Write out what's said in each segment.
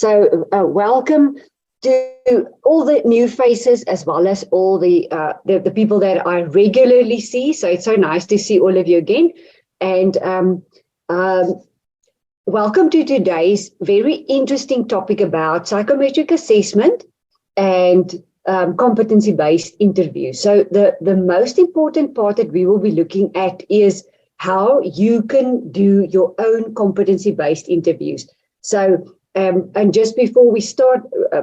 Welcome to all the new faces as well as all the people that I regularly see. So it's so nice to see all of you again. And welcome to today's very interesting topic about psychometric assessment and competency-based interviews. So the most important part that we will be looking at is how you can do your own competency-based interviews. So, and just before we start,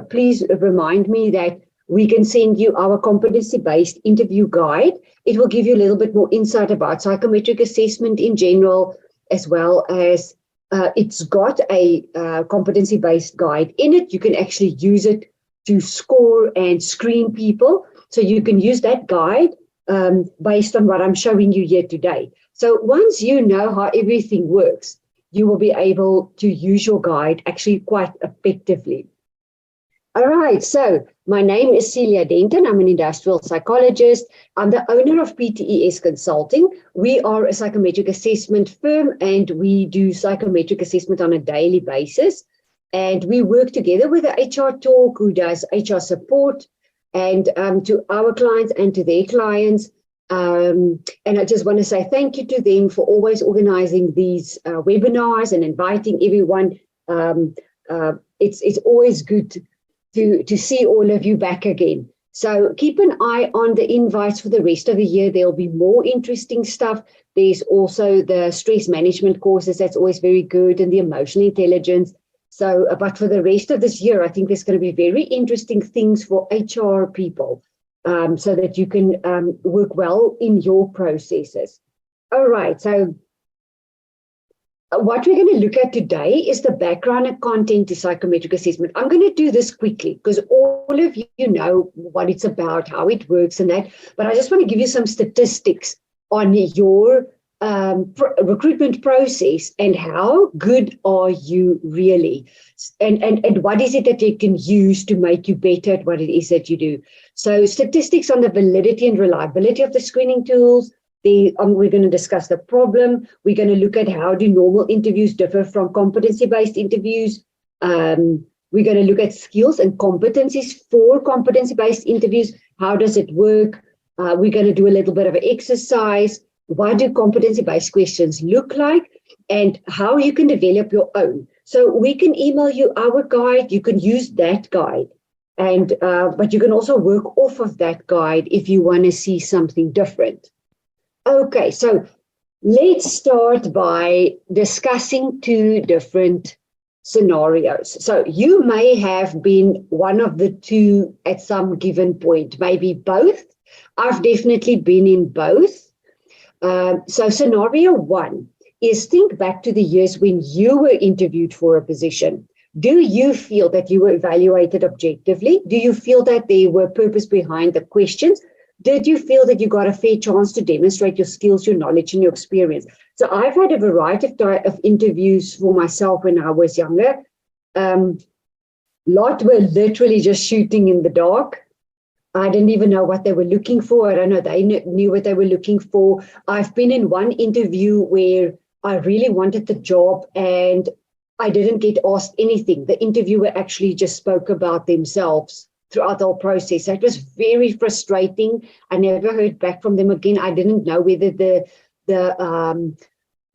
please remind me that we can send you our competency-based interview guide. It will give you a little bit more insight about psychometric assessment in general, as well as it's got a competency-based guide in it. You can actually use it to score and screen people. So you can use that guide based on what I'm showing you here today. So once you know how everything works, you will be able to use your guide actually quite effectively. All right, so my name is Celia Denton. I'm an industrial psychologist. I'm the owner of PTES Consulting. We are a psychometric assessment firm, and we do psychometric assessment on a daily basis. And we work together with the HR Talk, who does HR support, and to our clients and to their clients. And I just want to say thank you to them for always organizing these webinars and inviting everyone. It's always good to see all of you back again. So keep an eye on the invites for the rest of the year. There'll be more interesting stuff. There's also the stress management courses. That's always very good, and the emotional intelligence. So, but for the rest of this year, I think there's going to be very interesting things for HR people. So that you can work well in your processes. All right, so what we're going to look at today is the background and content to psychometric assessment. I'm going to do this quickly because all of you know what it's about, how it works and that, but I just want to give you some statistics on your recruitment process and how good are you really, and what is it that you can use to make you better at what it is that you do. So statistics on the validity and reliability of the screening tools. We're going to discuss the problem. We're going to look at how do normal interviews differ from competency-based interviews. We're going to look at skills and competencies for competency-based interviews. How does it work? We're going to do a little bit of an exercise. What do competency-based questions look like, and how you can develop your own? So we can email you our guide. You can use that guide, and but you can also work off of that guide if you want to see something different. Okay, so let's start by discussing two different scenarios. So you may have been one of the two at some given point, maybe both. I've definitely been in both. So scenario one is think back to the years when you were interviewed for a position. Do you feel that you were evaluated objectively? Do you feel that there were purpose behind the questions? Did you feel that you got a fair chance to demonstrate your skills, your knowledge, and your experience? So I've had a variety of interviews for myself when I was younger. Lot were literally just shooting in the dark. I didn't even know what they were looking for. I don't know, they knew what they were looking for. I've been in one interview where I really wanted the job and I didn't get asked anything. The interviewer actually just spoke about themselves throughout the whole process. So it was very frustrating. I never heard back from them again. I didn't know whether the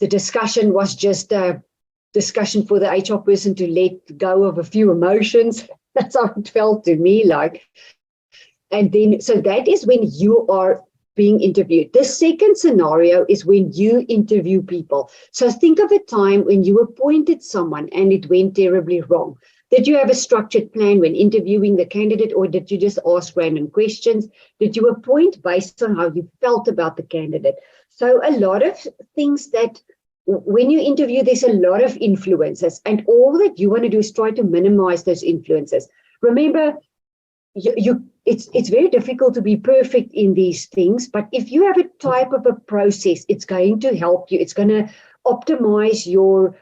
discussion was just a discussion for the HR person to let go of a few emotions. That's how it felt to me like. And then, so that is when you are being interviewed. The second scenario is when you interview people. So think of a time when you appointed someone and it went terribly wrong. Did you have a structured plan when interviewing the candidate, or did you just ask random questions? Did you appoint based on how you felt about the candidate? So a lot of things that when you interview, there's a lot of influences, and all that you want to do is try to minimize those influences. Remember, it's very difficult to be perfect in these things, but if you have a type of a process, it's going to help you. It's going to optimize your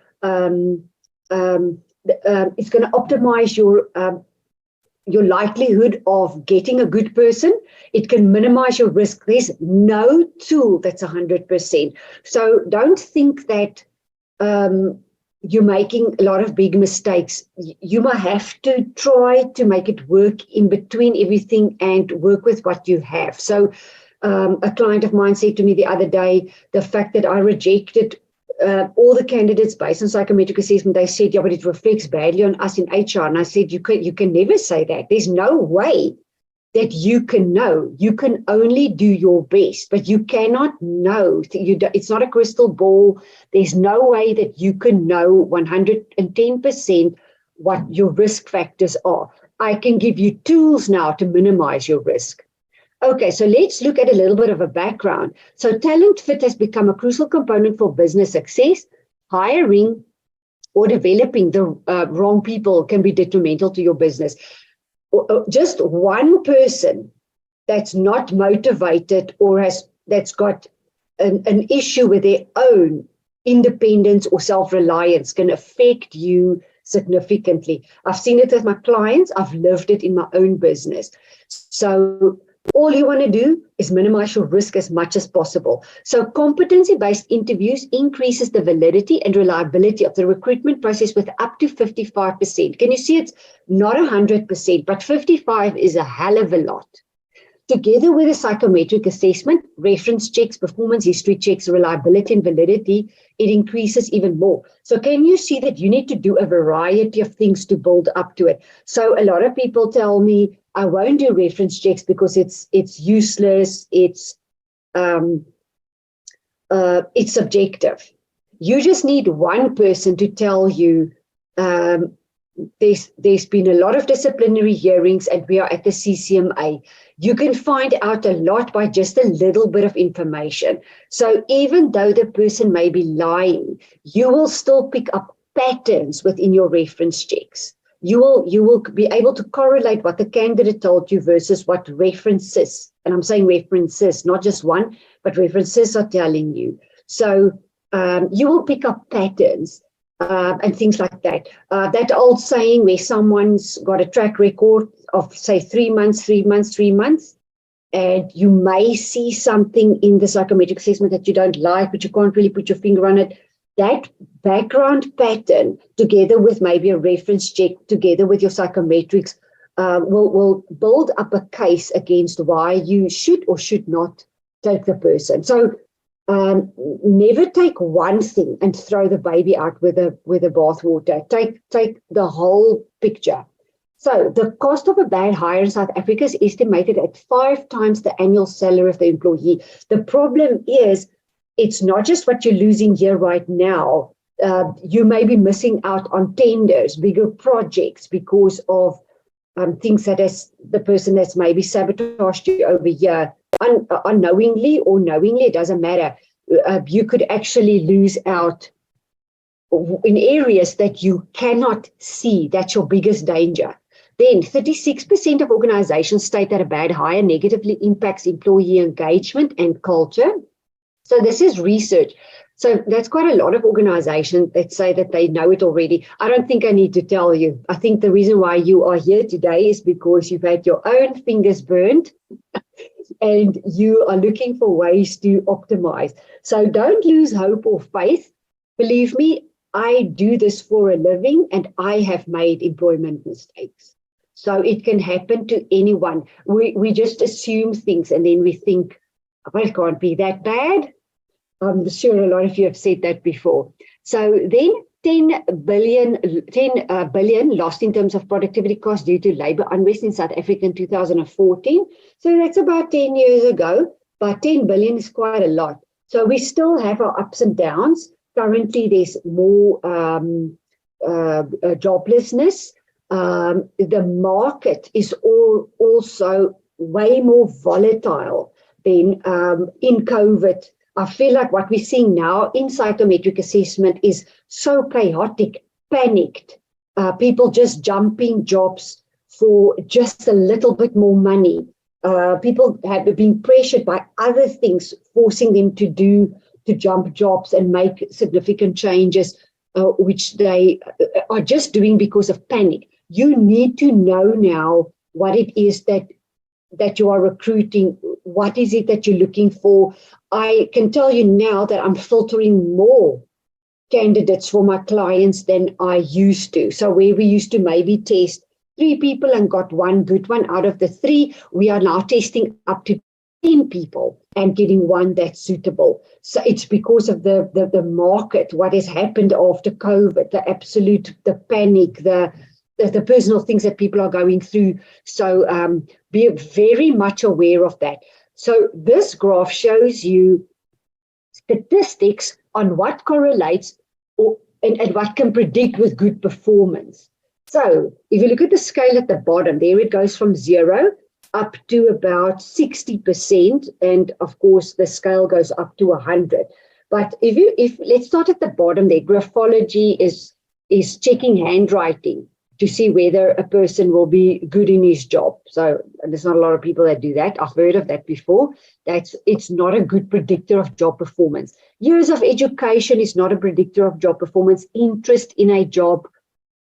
your likelihood of getting a good person. It can minimize your risk. There's no tool that's 100%. So don't think that you're making a lot of big mistakes, you might have to try to make it work in between everything and work with what you have. So a client of mine said to me the other day, the fact that I rejected all the candidates based on psychometric assessment, they said, yeah, but it reflects badly on us in HR. And I said, you can never say that. There's no way that you can know. You can only do your best, but you cannot know. It's not a crystal ball. There's no way that you can know 110% what your risk factors are. I can give you tools now to minimize your risk. Okay, so let's look at a little bit of a background. So talent fit has become a crucial component for business success. Hiring or developing the wrong people can be detrimental to your business. Just one person that's not motivated or that's got an issue with their own independence or self-reliance can affect you significantly. I've seen it with my clients. I've lived it in my own business. So all you want to do is minimize your risk as much as possible. So competency-based interviews increases the validity and reliability of the recruitment process with up to 55%. Can you see it's not 100%, but 55 is a hell of a lot. Together with a psychometric assessment, reference checks, performance history checks, reliability and validity, it increases even more. So can you see that you need to do a variety of things to build up to it? So a lot of people tell me, I won't do reference checks because it's useless, it's subjective. You just need one person to tell you there's been a lot of disciplinary hearings and we are at the CCMA. You can find out a lot by just a little bit of information. So even though the person may be lying, you will still pick up patterns within your reference checks. You will be able to correlate what the candidate told you versus what references, and I'm saying references, not just one, but references are telling you. So you will pick up patterns and things like that. That old saying where someone's got a track record of, say, 3 months, and you may see something in the psychometric assessment that you don't like, but you can't really put your finger on it. That background pattern, together with maybe a reference check, together with your psychometrics, will build up a case against why you should or should not take the person. So never take one thing and throw the baby out with the bathwater. Take the whole picture. So the cost of a bad hire in South Africa is estimated at 5 times the annual salary of the employee. The problem is, it's not just what you're losing here right now. You may be missing out on tenders, bigger projects because of things that the person that's maybe sabotaged you over here, unknowingly or knowingly, it doesn't matter. You could actually lose out in areas that you cannot see. That's your biggest danger. Then 36% of organizations state that a bad hire negatively impacts employee engagement and culture. So this is research. So that's quite a lot of organizations that say that they know it already. I don't think I need to tell you. I think the reason why you are here today is because you've had your own fingers burned and you are looking for ways to optimize. So don't lose hope or faith. Believe me, I do this for a living and I have made employment mistakes. So it can happen to anyone. We just assume things and then we think, well, it can't be that bad. I'm sure a lot of you have said that before. So then 10 billion lost in terms of productivity costs due to labor unrest in South Africa in 2014. So that's about 10 years ago, but 10 billion is quite a lot. So we still have our ups and downs. Currently, there's more joblessness. The market is also way more volatile than in COVID. I feel like what we're seeing now in psychometric assessment is so chaotic, panicked, people just jumping jobs for just a little bit more money. People have been pressured by other things, forcing them to jump jobs and make significant changes, which they are just doing because of panic. You need to know now what it is that you are recruiting. What is it that you're looking for? I can tell you now that I'm filtering more candidates for my clients than I used to. So where we used to maybe test 3 people and got 1 good one out of the 3, we are now testing up to 10 people and getting 1 that's suitable. So it's because of the market, what has happened after COVID, the panic, the personal things that people are going through. So be very much aware of that. So this graph shows you statistics on what correlates and what can predict with good performance. So if you look at the scale at the bottom, there it goes from 0 up to about 60%. And of course, the scale goes up to 100. But if let's start at the bottom there, graphology is checking handwriting to see whether a person will be good in his job. So there's not a lot of people that do that. I've heard of that before. It's not a good predictor of job performance. Years of education is not a predictor of job performance. Interest in a job,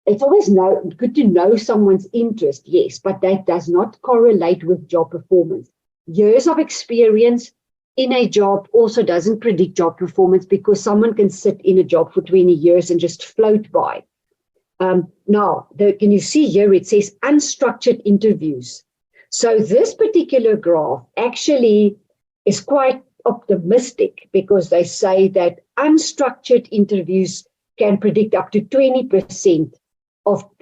it's always good to know someone's interest, yes, but that does not correlate with job performance. Years of experience in a job also doesn't predict job performance, because someone can sit in a job for 20 years and just float by. Now, can you see here, it says unstructured interviews. So this particular graph actually is quite optimistic, because they say that unstructured interviews can predict up to 20%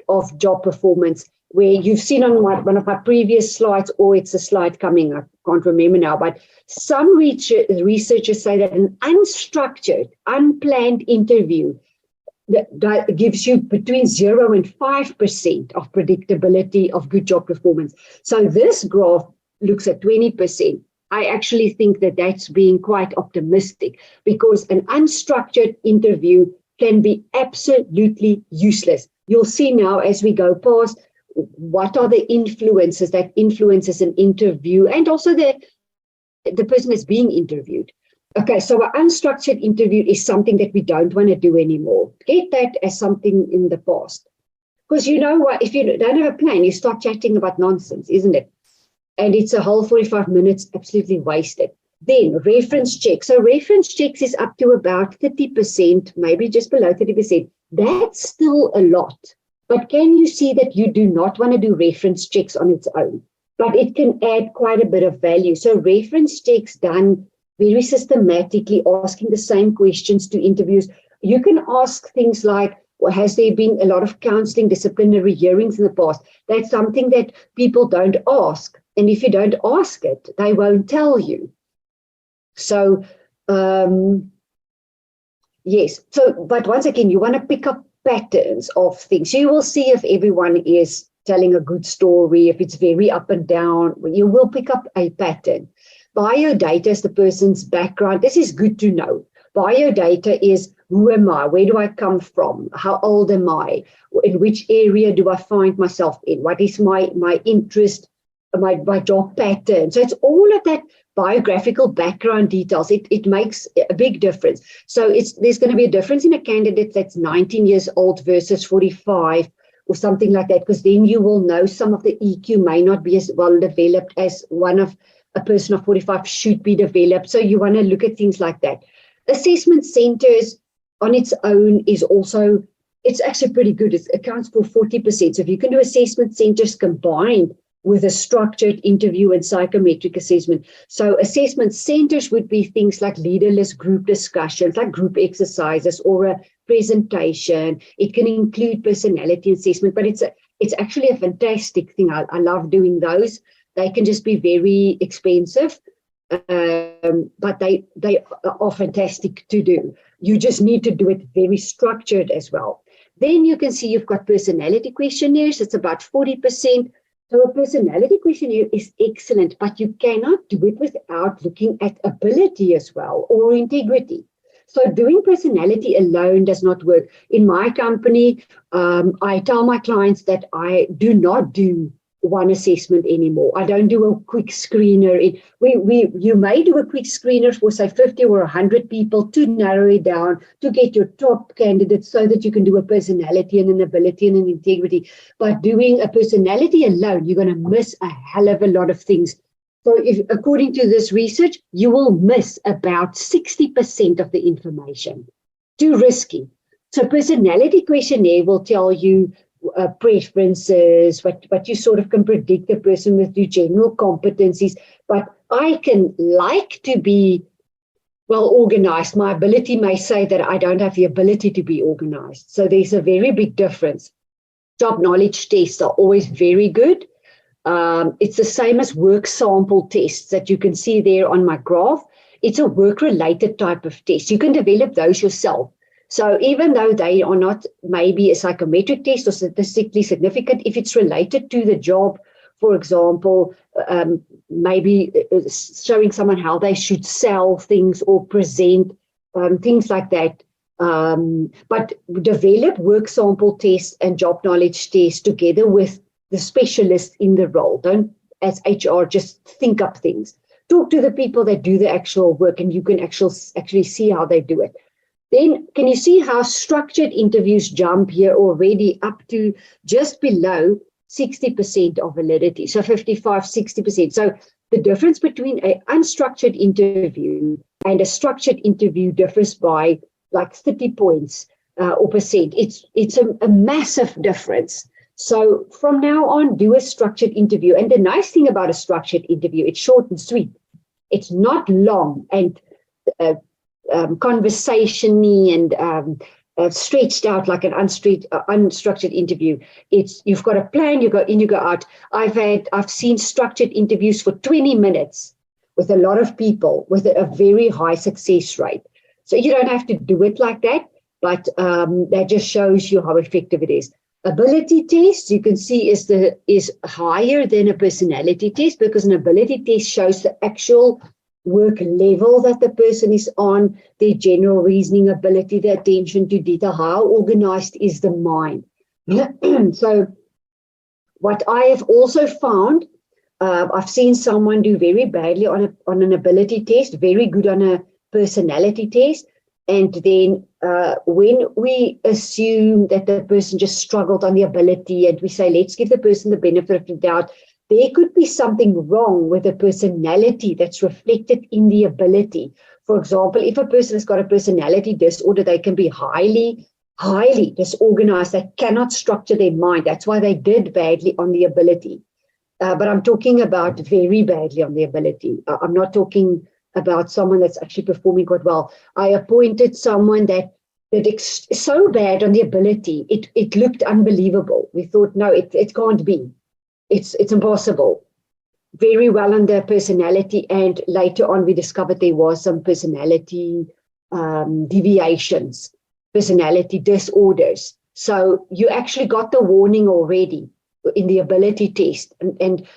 of job performance, where you've seen on one of my previous slides, or it's a slide coming, I can't remember now, but some researchers say that an unstructured, unplanned interview that gives you between 0 and 5% of predictability of good job performance. So this graph looks at 20%. I actually think that that's being quite optimistic, because an unstructured interview can be absolutely useless. You'll see now as we go past, what are the influences that influences an interview, and also the person is being interviewed. Okay, so an unstructured interview is something that we don't want to do anymore. Get that as something in the past. Because you know what, if you don't have a plan, you start chatting about nonsense, isn't it? And it's a whole 45 minutes absolutely wasted. Then reference checks. So reference checks is up to about 30%, maybe just below 30%. That's still a lot. But can you see that you do not want to do reference checks on its own? But it can add quite a bit of value. So reference checks done very systematically, asking the same questions to interviews. You can ask things like, well, has there been a lot of counseling, disciplinary hearings in the past? That's something that people don't ask. And if you don't ask it, they won't tell you. So, yes. So, but once again, you want to pick up patterns of things. You will see if everyone is telling a good story, if it's very up and down, you will pick up a pattern. Biodata is the person's background. This is good to know. Biodata is, who am I? Where do I come from? How old am I? In which area do I find myself in? What is my interest, my job pattern? So it's all of that biographical background details. It makes a big difference. So there's going to be a difference in a candidate that's 19 years old versus 45 or something like that, because then you will know some of the EQ may not be as well developed as a person of 45 should be developed. So you want to look at things like that. Assessment centers on its own is also, it's actually pretty good. It accounts for 40%. So if you can do assessment centers combined with a structured interview and psychometric assessment. So assessment centers would be things like leaderless group discussions, like group exercises or a presentation. It can include personality assessment, but it's actually a fantastic thing. I love doing those. They can just be very expensive, but they are fantastic to do. You just need to do it very structured as well. Then you can see you've got personality questionnaires. It's about 40%. So a personality questionnaire is excellent, but you cannot do it without looking at ability as well, or integrity. So doing personality alone does not work. In my company, I tell my clients that I do not do one assessment anymore. I don't do a quick screener. You may do a quick screener for say 50 or 100 people to narrow it down, to get your top candidates so that you can do a personality and an ability and an integrity. But doing a personality alone, you're going to miss a hell of a lot of things. So according to this research, you will miss about 60% of the information. too risky. So personality questionnaire will tell you preferences, what you sort of can predict the person with, your general competencies. But I can like to be well organized. My ability may say that I don't have the ability to be organized. So there's a very big difference. Job knowledge tests are always very good. It's the same as work sample tests that you can see there on my graph. It's a work-related type of test. You can develop those yourself. So even though they are not maybe a psychometric test or statistically significant, if it's related to the job, for example, maybe showing someone how they should sell things or present, things like that. But develop work sample tests and job knowledge tests together with the specialist in the role. Don't, as HR, just think up things. Talk to the people that do the actual work, and you can actually see how they do it. Then can you see how structured interviews jump here already up to just below 60% of validity, so 55, 60%. So the difference between an unstructured interview and a structured interview differs by like 30 points or percent. It's a massive difference. So from now on, do a structured interview. And the nice thing about a structured interview, it's short and sweet. It's not long and conversation-y and stretched out like an unstructured interview. It's, you've got a plan, you go in, you go out. I've seen structured interviews for 20 minutes with a lot of people with a very high success rate. So you don't have to do it like that, but that just shows you how effective it is. Ability test, you can see, is higher than a personality test, because an ability test shows the actual work level that the person is on, their general reasoning ability, the attention to detail, how organized is the mind. So what I have also found, I've seen someone do very badly on an ability test, very good on a personality test. And then when we assume that the person just struggled on the ability and we say, let's give the person the benefit of the doubt, there could be something wrong with the personality that's reflected in the ability. For example, if a person has got a personality disorder, they can be highly disorganized. They cannot structure their mind. That's why they did badly on the ability. But I'm talking about very badly on the ability. I'm not talking about someone that's actually performing quite well. I appointed someone that so bad on the ability, it looked unbelievable. We thought, no, it can't be. It's impossible. Very well on their personality, and later on we discovered there was some personality deviations, personality disorders. So you actually got the warning already in the ability test, and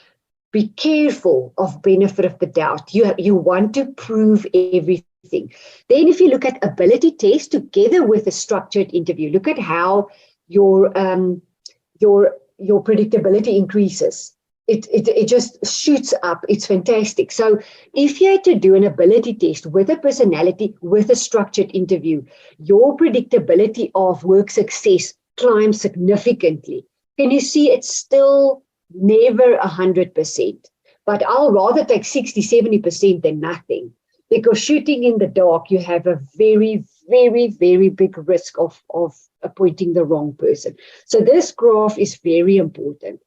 be careful of benefit of the doubt. You want to prove everything. Then if you look at ability test together with a structured interview, look at how your predictability increases. It just shoots up. It's fantastic. So if you had to do an ability test with a personality, with a structured interview, your predictability of work success climbs significantly. Can you see it's still never 100%? But I'll rather take 60, 70% than nothing, because shooting in the dark, you have a very, very, very big risk of appointing the wrong person. So this graph is very important.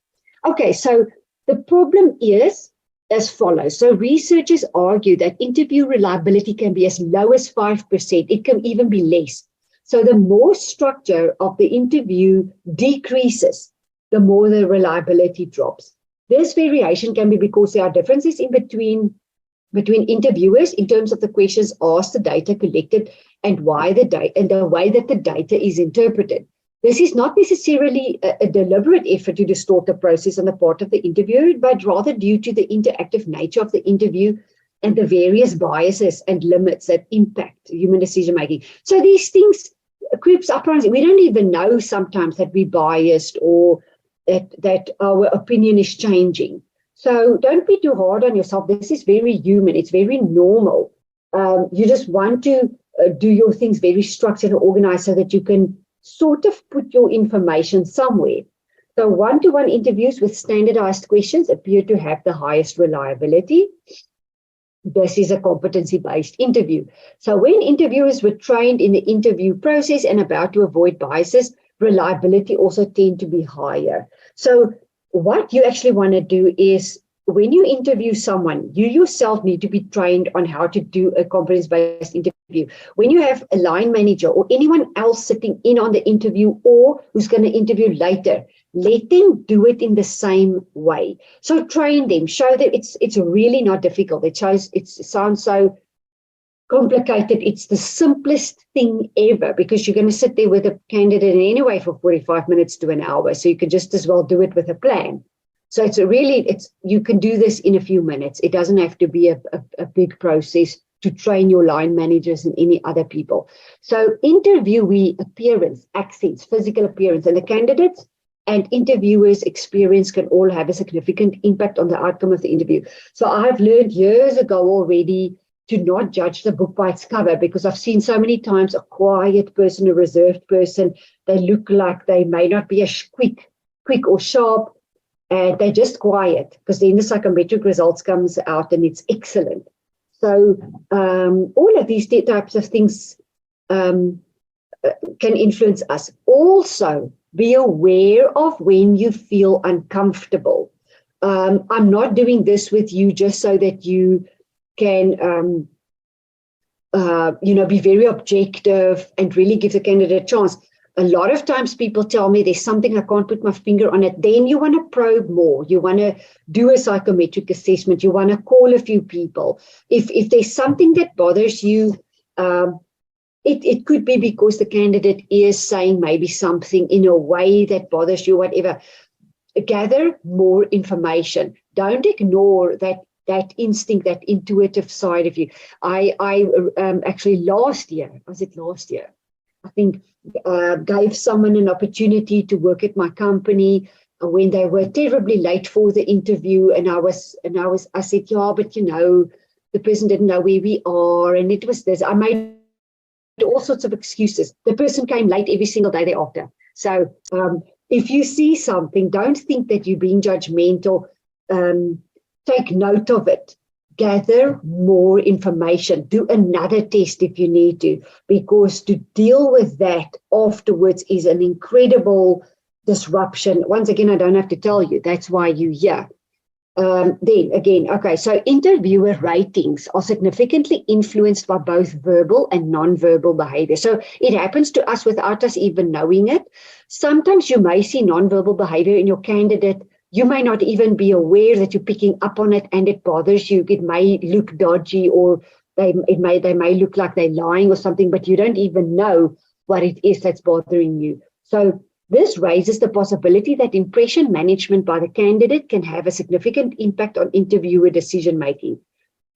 Okay, so the problem is as follows. So researchers argue that interview reliability can be as low as 5%. It can even be less. So the more structure of the interview decreases, the more the reliability drops. This variation can be because there are differences in between interviewers in terms of the questions asked, the data collected, and the way that the data is interpreted. This is not necessarily a deliberate effort to distort the process on the part of the interviewer, but rather due to the interactive nature of the interview and the various biases and limits that impact human decision making. So these things creeps up around. We don't even know sometimes that we're biased or that our opinion is changing. So don't be too hard on yourself. This is very human. It's very normal. You just want to do your things very structured and organized so that you can sort of put your information somewhere. So one-to-one interviews with standardized questions appear to have the highest reliability. this is a competency-based interview. So when interviewers were trained in the interview process and about to avoid biases, reliability also tend to be higher. So what you actually want to do is, when you interview someone, you yourself need to be trained on how to do a competence-based interview. When you have a line manager or anyone else sitting in on the interview or who's going to interview later, let them do it in the same way. So train them, show them it's really not difficult. It sounds so complicated. It's the simplest thing ever, because you're going to sit there with a candidate anyway for 45 minutes to an hour. So you can just as well do it with a plan. So you can do this in a few minutes. It doesn't have to be a big process to train your line managers and any other people. So interviewee appearance, accents, physical appearance, and the candidates and interviewers' experience can all have a significant impact on the outcome of the interview. So I've learned years ago already to not judge the book by its cover, because I've seen so many times a quiet person, a reserved person, they look like they may not be as quick or sharp. They're just quiet, because then the psychometric results comes out and it's excellent. So all of these types of things can influence us. Also, be aware of when you feel uncomfortable. I'm not doing this with you just so that you can, be very objective and really give the candidate a chance. A lot of times people tell me there's something I can't put my finger on it. Then you want to probe more. You want to do a psychometric assessment. You want to call a few people. If there's something that bothers you, it could be because the candidate is saying maybe something in a way that bothers you, whatever. Gather more information. Don't ignore that instinct, that intuitive side of you. I actually last year, I think, gave someone an opportunity to work at my company when they were terribly late for the interview, and I said, yeah, but the person didn't know where we are, and it was this. I made all sorts of excuses. The person came late every single day thereafter. So if you see something, don't think that you're being judgmental. Take note of it. Gather more information. Do another test if you need to, because to deal with that afterwards is an incredible disruption. Once again, I don't have to tell you. That's why you're here. So interviewer ratings are significantly influenced by both verbal and non-verbal behavior. So it happens to us without us even knowing it. Sometimes you may see non-verbal behavior in your candidate. You may not even be aware that you're picking up on it and it bothers you. It may look dodgy, or they may look like they're lying or something, but you don't even know what it is that's bothering you. So this raises the possibility that impression management by the candidate can have a significant impact on interviewer decision-making.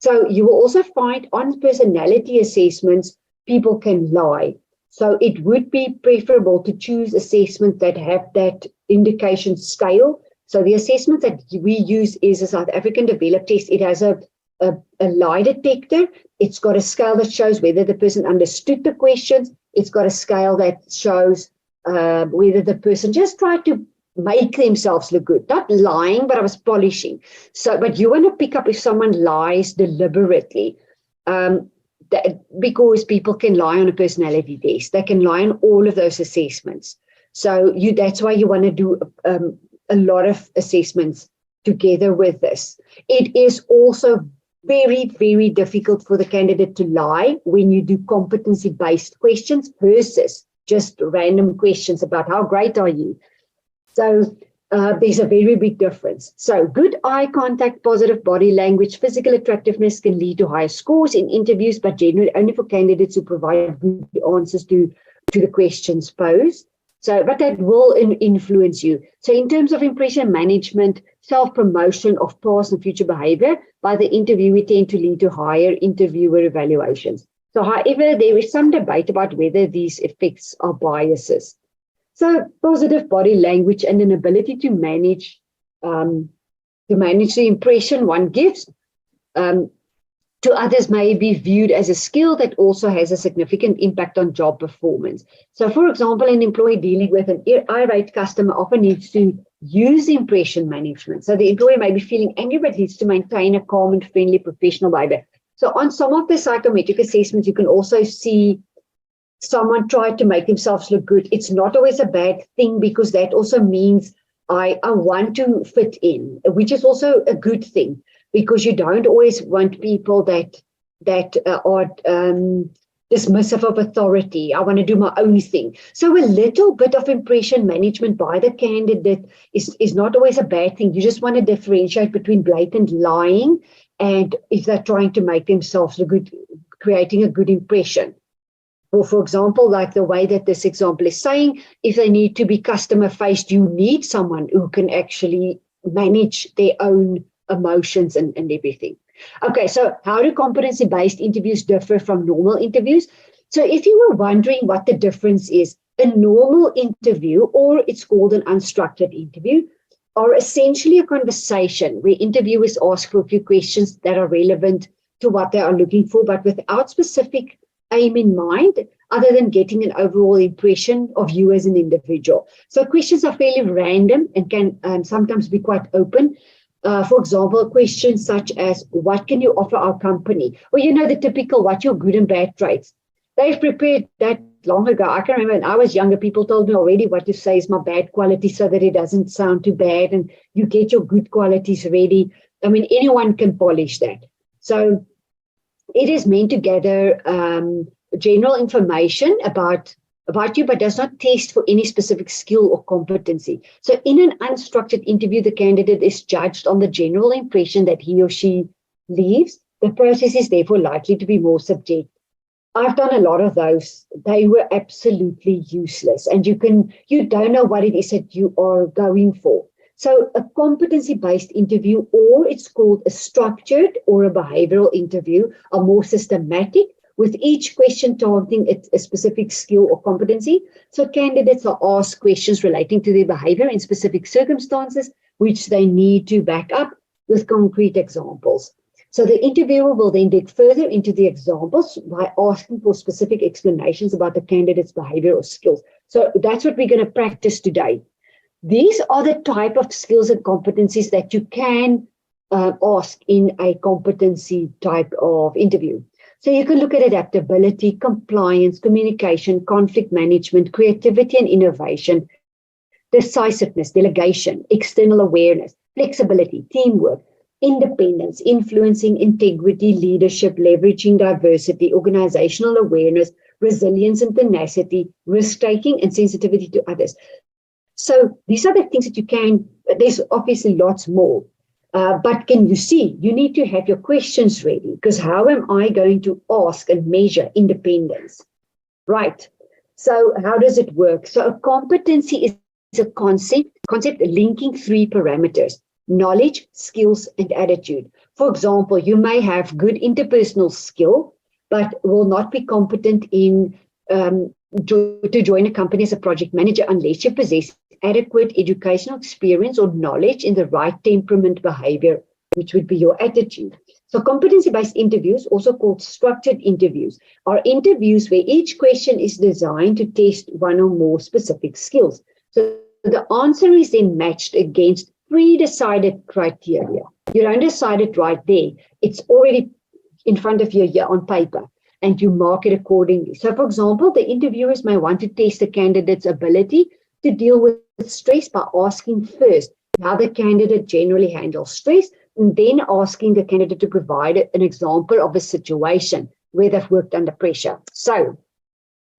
So you will also find on personality assessments, people can lie. So it would be preferable to choose assessments that have that indication scale. So the assessment that we use is a South African developed test. It has a lie detector. It's got a scale that shows whether the person understood the questions. It's got a scale that shows whether the person just tried to make themselves look good. Not lying, but I was polishing. So, but you want to pick up if someone lies deliberately, because people can lie on a personality test. They can lie on all of those assessments. So that's why you want to do a lot of assessments together with this. It is also very, very difficult for the candidate to lie when you do competency-based questions versus just random questions about how great are you. So there's a very big difference. So good eye contact, positive body language, physical attractiveness can lead to higher scores in interviews, but generally only for candidates who provide good answers to the questions posed. So, but that will influence you. So in terms of impression management, self-promotion of past and future behavior by the interviewee tend to lead to higher interviewer evaluations. So however, there is some debate about whether these effects are biases. So positive body language and an ability to manage the impression one gives to others may be viewed as a skill that also has a significant impact on job performance. So, for example, an employee dealing with an irate customer often needs to use impression management. So the employee may be feeling angry, but needs to maintain a calm and friendly professional behavior. So on some of the psychometric assessments, you can also see someone tried to make themselves look good. It's not always a bad thing, because that also means I want to fit in, which is also a good thing, because you don't always want people that are dismissive of authority. I want to do my own thing. So a little bit of impression management by the candidate is not always a bad thing. You just want to differentiate between blatant lying and if they're trying to make themselves look good, creating a good impression. Or, for example, like the way that this example is saying, if they need to be customer faced, you need someone who can actually manage their own emotions and everything. Okay, so how do competency-based interviews differ from normal interviews? So if you were wondering what the difference is, a normal interview, or it's called an unstructured interview, are essentially a conversation where interviewers ask for a few questions that are relevant to what they are looking for, but without specific aim in mind, other than getting an overall impression of you as an individual. So questions are fairly random and can sometimes be quite open. For example, questions such as, what can you offer our company? Or, the typical, what your good and bad traits. They've prepared that long ago. I can remember when I was younger, people told me already what to say is my bad quality so that it doesn't sound too bad, and you get your good qualities ready. I mean, anyone can polish that. So it is meant to gather general information about you, but does not test for any specific skill or competency. So in an unstructured interview, the candidate is judged on the general impression that he or she leaves. The process is therefore likely to be more subjective. I've done a lot of those. They were absolutely useless. And you don't know what it is that you are going for. So a competency-based interview, or it's called a structured or a behavioral interview, are more systematic, with each question targeting a specific skill or competency. So candidates are asked questions relating to their behavior in specific circumstances, which they need to back up with concrete examples. So the interviewer will then dig further into the examples by asking for specific explanations about the candidate's behavior or skills. So that's what we're going to practice today. These are the type of skills and competencies that you can ask in a competency type of interview. So you can look at adaptability, compliance, communication, conflict management, creativity and innovation, decisiveness, delegation, external awareness, flexibility, teamwork, independence, influencing, integrity, leadership, leveraging diversity, organizational awareness, resilience and tenacity, risk-taking and sensitivity to others. So these are the things that you can, there's obviously lots more. But can you see, you need to have your questions ready, because how am I going to ask and measure independence? Right. So how does it work? So a competency is a concept linking three parameters: knowledge, skills, and attitude. For example, you may have good interpersonal skill, but will not be competent in to join a company as a project manager unless you possess adequate educational experience or knowledge in the right temperament behavior, which would be your attitude. So competency-based interviews, also called structured interviews, are interviews where each question is designed to test one or more specific skills. So the answer is then matched against pre-decided criteria. You don't decide it right there. It's already in front of you here on paper, and you mark it accordingly. So, for example, the interviewers may want to test the candidate's ability to deal with stress by asking first how the candidate generally handles stress, and then asking the candidate to provide an example of a situation where they've worked under pressure. So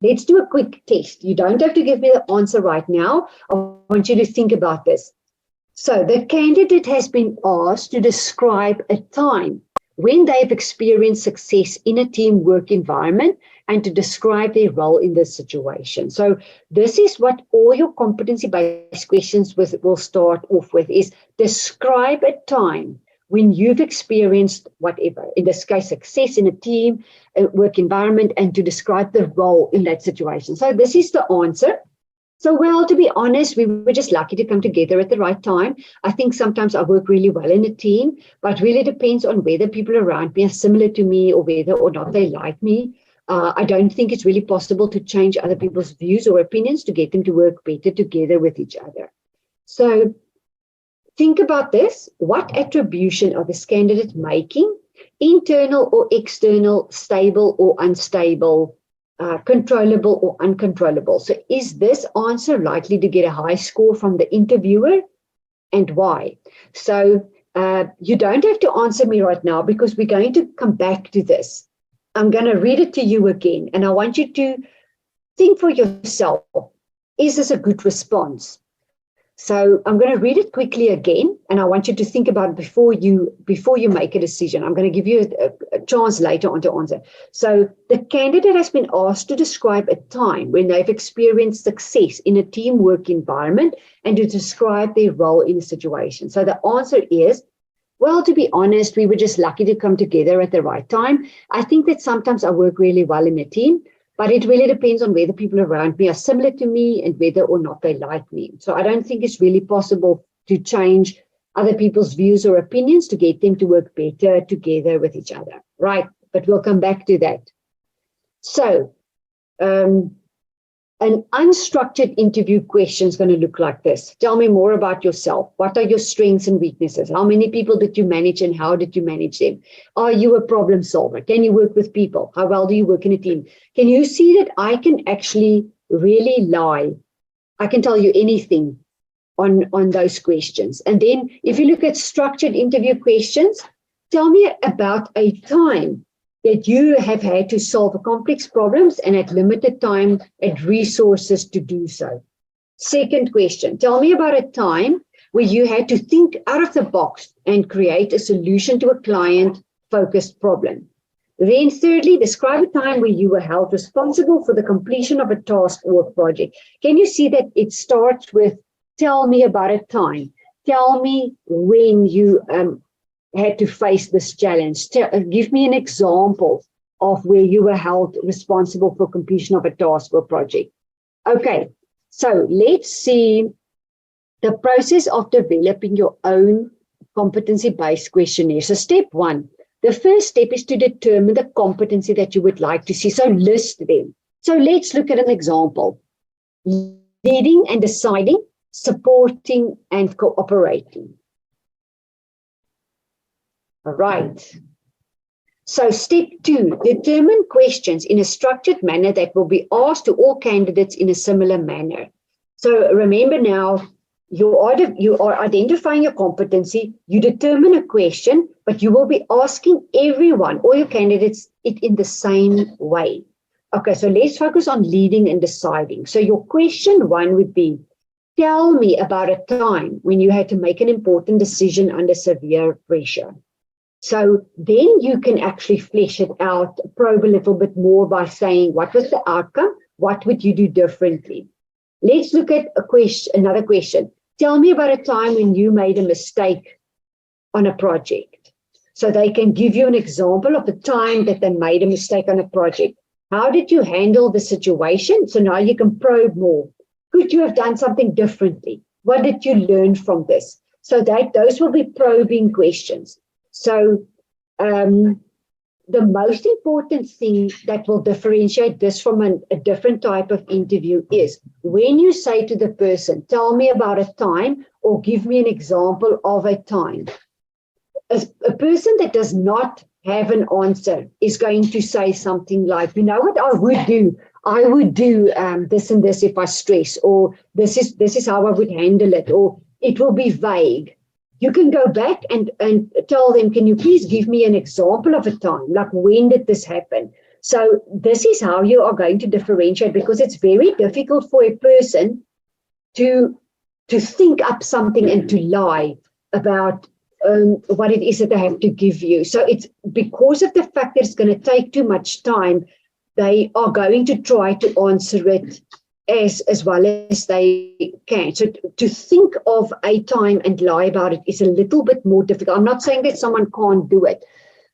let's do a quick test. You don't have to give me the answer right now. I want you to think about this. So the candidate has been asked to describe a time when they've experienced success in a teamwork environment and to describe their role in this situation. So this is what all your competency-based questions will start off with, is describe a time when you've experienced whatever, in this case, success in a team, work environment, and to describe the role in that situation. So this is the answer. So, well, to be honest, we were just lucky to come together at the right time. I think sometimes I work really well in a team, but really depends on whether people around me are similar to me or whether or not they like me. I don't think it's really possible to change other people's views or opinions to get them to work better together with each other. So think about this. What attribution are this candidate making internal or external, stable or unstable, controllable or uncontrollable. So is this answer likely to get a high score from the interviewer, and why? So you don't have to answer me right now because we're going to come back to this. I'm going to read it to you again, and I want you to think for yourself, is this a good response? So I'm going to read it quickly again, and I want you to think about it before you make a decision. I'm going to give you a chance later on to answer. So the candidate has been asked to describe a time when they've experienced success in a teamwork environment and to describe their role in the situation. So the answer is, well, to be honest, we were just lucky to come together at the right time. I think that sometimes I work really well in a team, but it really depends on whether people around me are similar to me and whether or not they like me. So I don't think it's really possible to change other people's views or opinions to get them to work better together with each other, right? But we'll come back to that. So an unstructured interview question is going to look like this. Tell me more about yourself. What are your strengths and weaknesses? How many people did you manage and how did you manage them? Are you a problem solver? Can you work with people? How well do you work in a team? Can you see that I can actually really lie? I can tell you anything on those questions. And then if you look at structured interview questions, tell me about a time that you have had to solve complex problems and at limited time and resources to do so. Second question, tell me about a time where you had to think out of the box and create a solution to a client-focused problem. Then thirdly, describe a time where you were held responsible for the completion of a task or a project. Can you see that it starts with, tell me about a time. Tell me when you had to face this challenge. Give me an example of where you were held responsible for completion of a task or project. Okay, so let's see the process of developing your own competency-based questionnaire. So step one, the first step is to determine the competency that you would like to see. So list them. So let's look at an example. Leading and deciding, supporting and cooperating. All right. So step two, determine questions in a structured manner that will be asked to all candidates in a similar manner. So remember now, you are identifying your competency, you determine a question, but you will be asking everyone, all your candidates, it in the same way. Okay, so let's focus on leading and deciding. So your question one would be, tell me about a time when you had to make an important decision under severe pressure. So then you can actually flesh it out, probe a little bit more by saying, what was the outcome? What would you do differently? Let's look at another question. Tell me about a time when you made a mistake on a project. So they can give you an example of the time that they made a mistake on a project. How did you handle the situation? So now you can probe more. Could you have done something differently? What did you learn from this? So those will be probing questions. So the most important thing that will differentiate this from a different type of interview is when you say to the person, tell me about a time or give me an example of a time. A person that does not have an answer is going to say something like, you know what I would do? I would do this and this if I stress, or this is how I would handle it, or it will be vague. You can go back and tell them, can you please give me an example of a time? Like, when did this happen? So this is how you are going to differentiate, because it's very difficult for a person to think up something and to lie about what it is that they have to give you. So it's because of the fact that it's going to take too much time, they are going to try to answer it as well as they can. So to think of a time and lie about it is a little bit more difficult. I'm not saying that someone can't do it,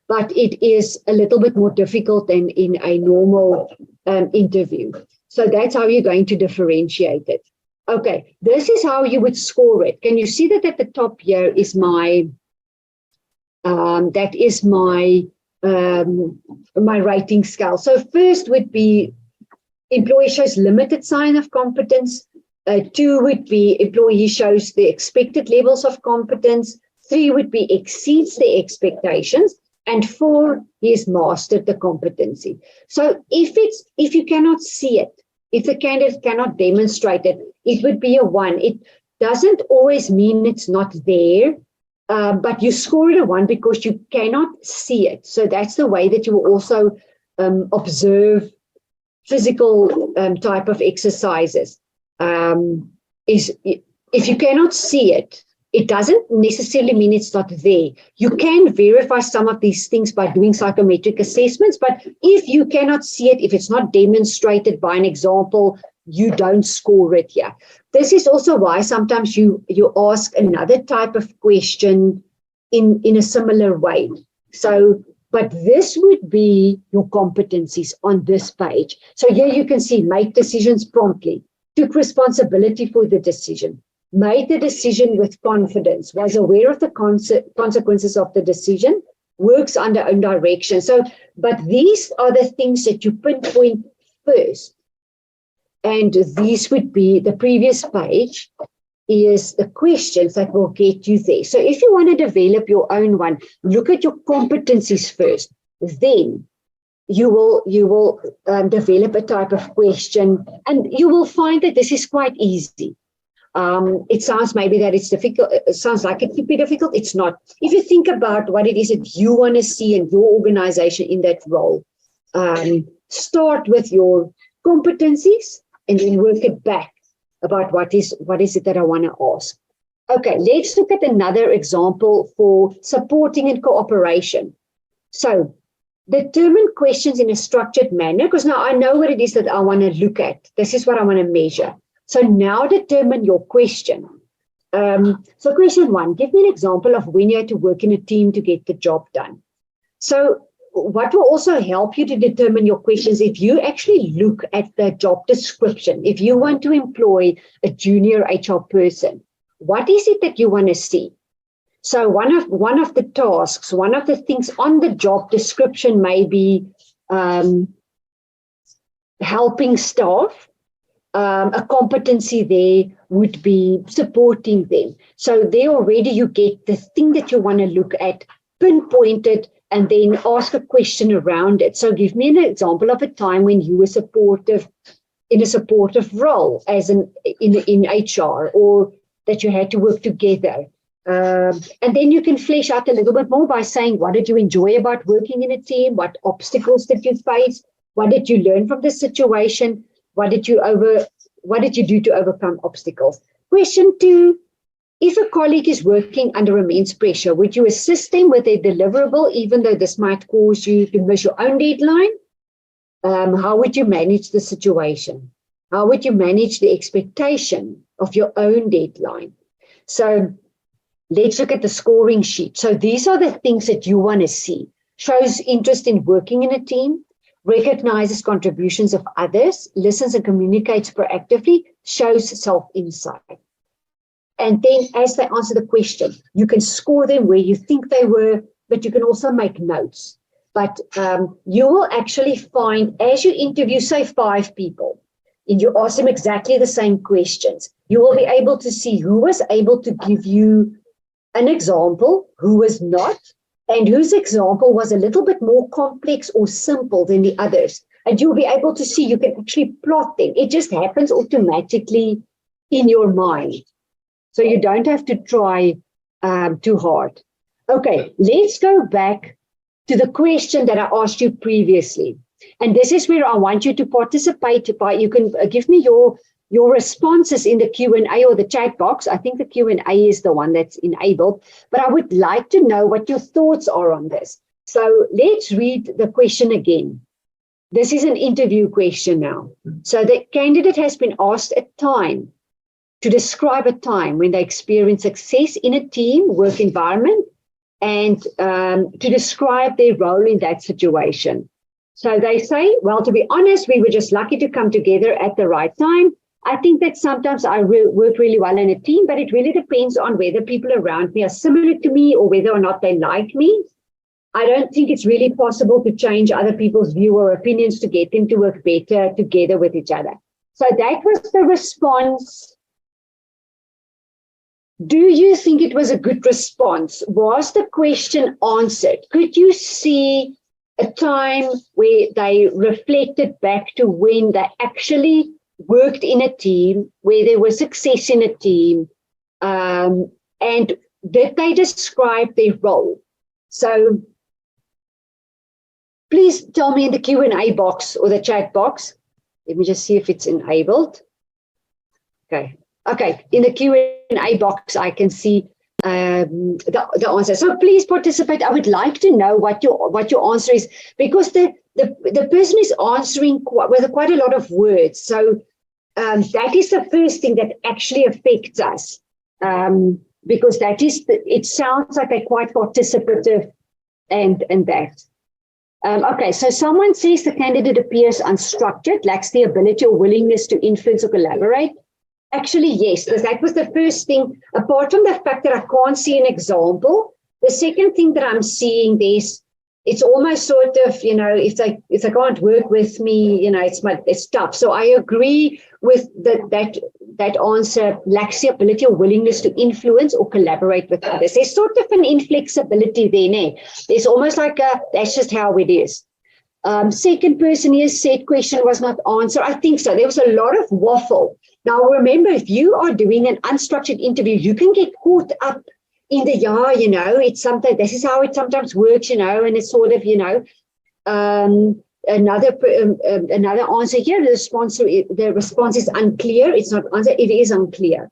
but it is a little bit more difficult than in a normal interview. So that's how you're going to differentiate it. Okay, this is how you would score it. Can you see that at the top here is my, my rating scale. So first would be employee shows limited sign of competence. 2 would be employee shows the expected levels of competence. 3 would be exceeds the expectations. And 4, he has mastered the competency. So if you cannot see it, if the candidate cannot demonstrate it, it would be a 1. It doesn't always mean it's not there, but you score it a 1 because you cannot see it. So that's the way that you will also observe physical type of exercises. Is if you cannot see it, it doesn't necessarily mean it's not there. You can verify some of these things by doing psychometric assessments, but if you cannot see it, if it's not demonstrated by an example, you don't score it here. This is also why sometimes you ask another type of question in a similar way. So, but this would be your competencies on this page. So here you can see make decisions promptly, took responsibility for the decision, made the decision with confidence, was aware of the consequences of the decision, works under own direction. So, but these are the things that you pinpoint first. And these would be the previous page is the questions that will get you there. So if you want to develop your own one, look at your competencies first. Then you will develop a type of question, and you will find that this is quite easy. It sounds maybe that it's difficult. It sounds like it could be difficult. It's not. If you think about what it is that you want to see in your organization in that role, start with your competencies and then work it back about what is it that I want to ask. Okay, let's look at another example for supporting and cooperation. So determine questions in a structured manner, because now I know what it is that I want to look at. This is what I want to measure. So now determine your question. So question 1, give me an example of when you had to work in a team to get the job done. So what will also help you to determine your questions, if you actually look at the job description, if you want to employ a junior HR person, what is it that you want to see? So one of the tasks, one of the things on the job description may be helping staff. A competency there would be supporting them. So there already you get the thing that you want to look at, pinpoint it, and then ask a question around it. So give me an example of a time when you were supportive in a supportive role as in HR, or that you had to work together. And then you can flesh out a little bit more by saying, what did you enjoy about working in a team? What obstacles did you face? What did you learn from the situation? What did you do to overcome obstacles? Question 2, if a colleague is working under immense pressure, would you assist them with their deliverable, even though this might cause you to miss your own deadline? How would you manage the situation? How would you manage the expectation of your own deadline? So let's look at the scoring sheet. So these are the things that you want to see. Shows interest in working in a team, recognizes contributions of others, listens and communicates proactively, shows self-insight. And then as they answer the question, you can score them where you think they were, but you can also make notes. But you will actually find, as you interview, say 5 people, and you ask them exactly the same questions, you will be able to see who was able to give you an example, who was not, and whose example was a little bit more complex or simple than the others. And you'll be able to see, you can actually plot them. It just happens automatically in your mind. So you don't have to try too hard. Okay, let's go back to the question that I asked you previously. And this is where I want you to participate by, you can give me your responses in the Q&A or the chat box. I think the Q&A is the one that's enabled, but I would like to know what your thoughts are on this. So let's read the question again. This is an interview question now. So the candidate has been asked to describe a time when they experienced success in a team work environment, and to describe their role in that situation. So they say, well, to be honest, we were just lucky to come together at the right time. I think that sometimes I work really well in a team, but it really depends on whether people around me are similar to me or whether or not they like me. I don't think it's really possible to change other people's view or opinions to get them to work better together with each other. So that was the response Do you think it was a good response? Was the question answered? Could you see a time where they reflected back to when they actually worked in a team, where there was success in a team, and did they describe their role? So please tell me in the Q&A box or the chat box. Let me just see if it's enabled. Okay, in the Q&A box, I can see the answer. So please participate. I would like to know what your answer is, because the person is answering with quite a lot of words. So that is the first thing that actually affects us, because that is it sounds like they're quite participative and that. Okay, so someone says the candidate appears unstructured, lacks the ability or willingness to influence or collaborate. Actually, yes, because that was the first thing. Apart from the fact that I can't see an example, the second thing that I'm seeing it's almost sort of, if they can't work with me, it's tough. So I agree with that answer, lacks the ability or willingness to influence or collaborate with others. There's sort of an inflexibility there. There's almost like that's just how it is. Second person here said question was not answered. I think so. There was a lot of waffle. Now, remember, if you are doing an unstructured interview, you can get caught up in the it's sometimes, this is how it sometimes works, and it's sort of, another answer here. The response is unclear. It's not answer. It is unclear.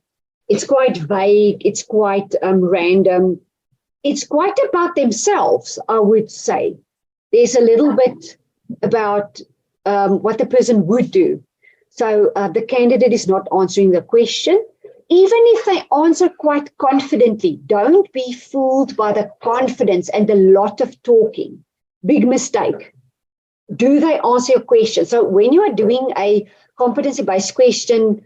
It's quite vague. It's quite random. It's quite about themselves, I would say. There's a little bit about what the person would do. So the candidate is not answering the question. Even if they answer quite confidently, don't be fooled by the confidence and the lot of talking. Big mistake. Do they answer your question? So when you are doing a competency-based question,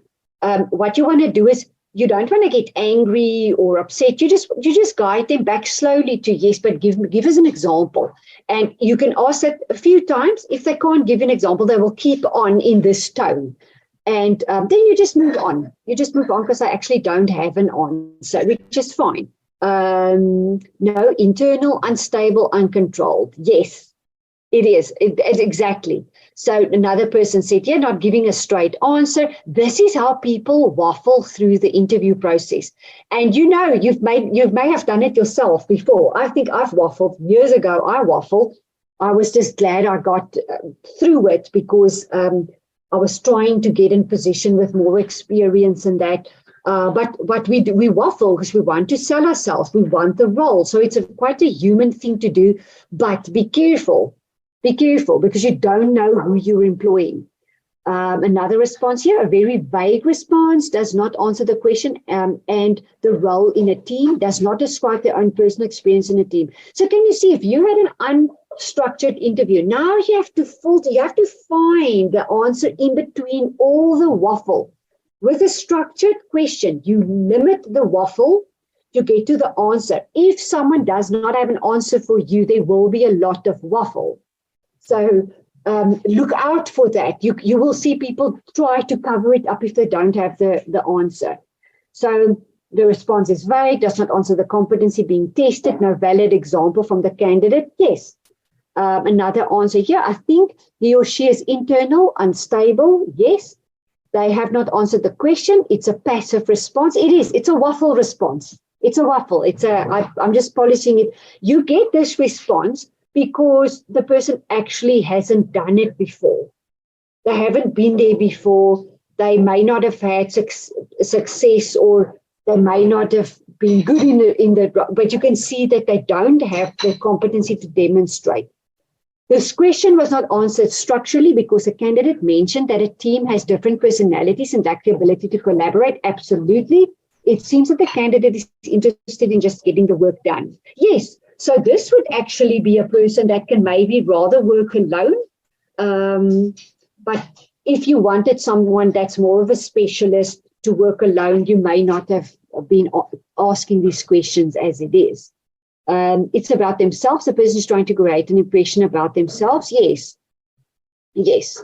what you want to do is you don't want to get angry or upset. You just guide them back slowly to yes, but give us an example. And you can ask that a few times. If they can't give an example, they will keep on in this tone. And then you just move on. You just move on because I actually don't have an answer, which is fine. No, internal, unstable, uncontrolled. Yes, it is. It's exactly. So another person said, yeah, not giving a straight answer. This is how people waffle through the interview process. And you may have done it yourself before. I think I've waffled. Years ago, I waffled. I was just glad I got through it because I was trying to get in position with more experience and that. But we waffle because we want to sell ourselves. We want the role. So it's quite a human thing to do. But be careful. Be careful because you don't know who you're employing. Another response here, a very vague response, does not answer the question and the role in a team, does not describe their own personal experience in a team. So can you see if you had an unstructured interview, now you have to find the answer in between all the waffle. With a structured question, you limit the waffle to get to the answer. If someone does not have an answer for you, there will be a lot of waffle. So look out for that. You will see people try to cover it up if they don't have the answer. So the response is vague, does not answer the competency being tested, no valid example from the candidate. Yes. Another answer here, I think he or she is internal, unstable. Yes. They have not answered the question. It's a passive response. It is. It's a waffle response. It's a waffle. I'm just polishing it. You get this response because the person actually hasn't done it before. They haven't been there before. They may not have had success, or they may not have been good but you can see that they don't have the competency to demonstrate. This question was not answered structurally because the candidate mentioned that a team has different personalities and lack the ability to collaborate. Absolutely. It seems that the candidate is interested in just getting the work done. Yes. So this would actually be a person that can maybe rather work alone. But if you wanted someone that's more of a specialist to work alone, you may not have been asking these questions as it is. It's about themselves. The person is trying to create an impression about themselves. Yes. Yes.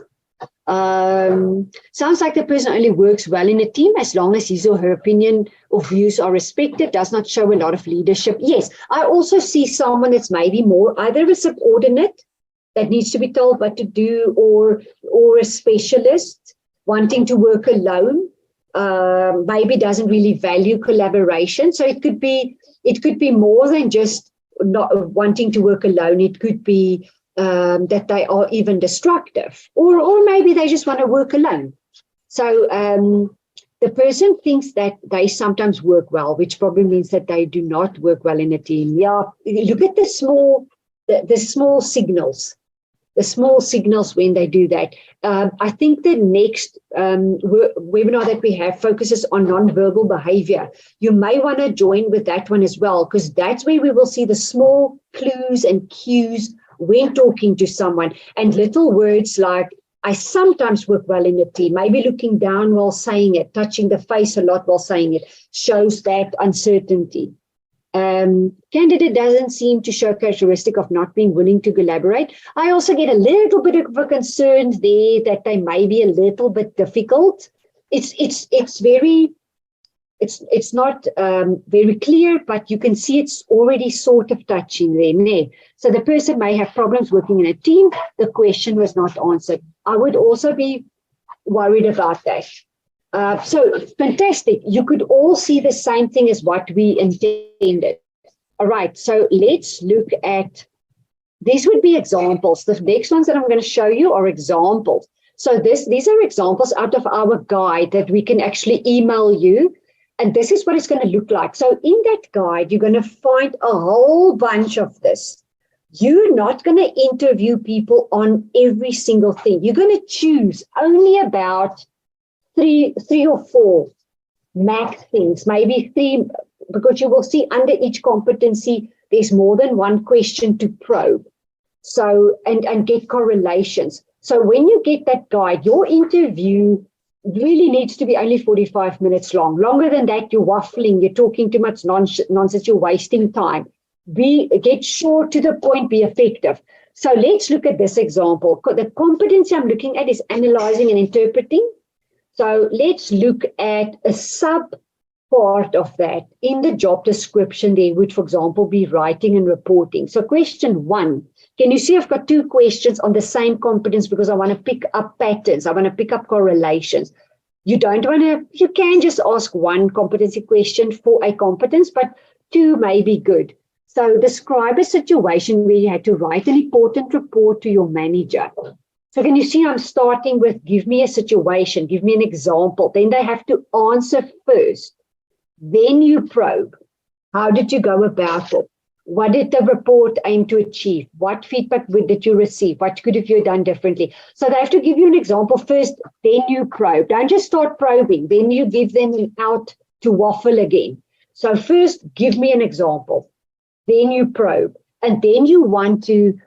Sounds like the person only works well in a team as long as his or her opinion or views are respected, does not show a lot of leadership. Yes, I also see someone that's maybe more either a subordinate that needs to be told what to do, or a specialist wanting to work alone. Maybe doesn't really value collaboration. So it could be more than just not wanting to work alone. It could be that they are even destructive, or maybe they just want to work alone. So the person thinks that they sometimes work well, which probably means that they do not work well in a team. Yeah, look at the small signals. The small signals when they do that. I think the next webinar that we have focuses on nonverbal behavior. You may want to join with that one as well, because that's where we will see the small clues and cues when talking to someone, and little words like, I sometimes work well in a team. Maybe looking down while saying it, touching the face a lot while saying it, shows that uncertainty. Candidate doesn't seem to show characteristic of not being willing to collaborate. I also get a little bit of a concern there that they may be a little bit difficult. It's not very clear, but you can see it's already sort of touching them there. So the person may have problems working in a team. The question was not answered. I would also be worried about that. So fantastic. You could all see the same thing as what we intended. All right. So let's look at, these would be examples. The next ones that I'm going to show you are examples. So these are examples out of our guide that we can actually email you. And this is what it's going to look like. So in that guide, you're going to find a whole bunch of this. You're not going to interview people on every single thing. You're going to choose only about three or four max things, maybe three, because you will see under each competency, there's more than one question to probe. So, and get correlations. So when you get that guide, your interview really needs to be only 45 minutes long. Longer than that, you're waffling, you're talking too much nonsense, you're wasting time. Get short, to the point, be effective. So let's look at this example. The competency I'm looking at is analyzing and interpreting. So let's look at a sub part of that in the job description. There would, for example, be writing and reporting. So question 1, can you see I've got 2 questions on the same competence because I want to pick up patterns. I want to pick up correlations. You can just ask 1 competency question for a competence, but 2 may be good. So describe a situation where you had to write an important report to your manager. So can you see I'm starting with, give me a situation, give me an example. Then they have to answer first. Then you probe. How did you go about it? What did the report aim to achieve? What feedback did you receive? What could have you done differently? So they have to give you an example first, then you probe. Don't just start probing. Then you give them an out to waffle again. So first, give me an example. Then you probe. And then you want to